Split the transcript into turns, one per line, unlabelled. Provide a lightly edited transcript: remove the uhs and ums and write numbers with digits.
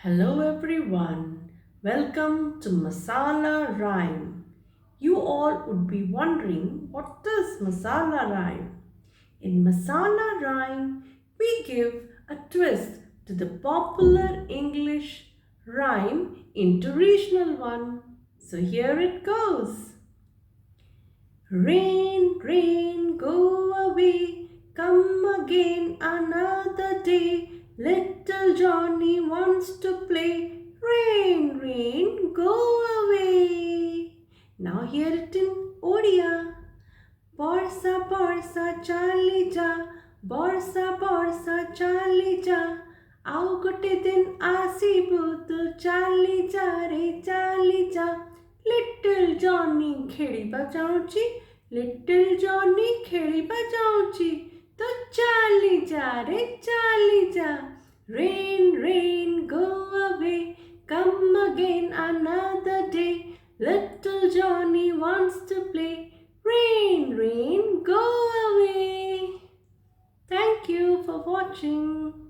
Hello everyone, welcome to Masala Rhyme. You all would be wondering what is Masala Rhyme? In Masala Rhyme, we give a twist to the popular English rhyme into regional one. So here it goes. Rain, rain, go away, come again another day. Little Johnny wants to play. Rain, rain, go away. Now hear it in Odia. Borsa, borsa, Charlie ja. Borsa, borsa, Charlie ja. आओ गोटे दिन आसीबो तो चाली जा रे चाली जा little Johnny खेलिबा जाउची लिटिल जॉनी खेलिबा जाउची तो चाली जा रे चाली जा rain rain go away come again another day little Johnny wants to play rain rain go away. Thank you for watching.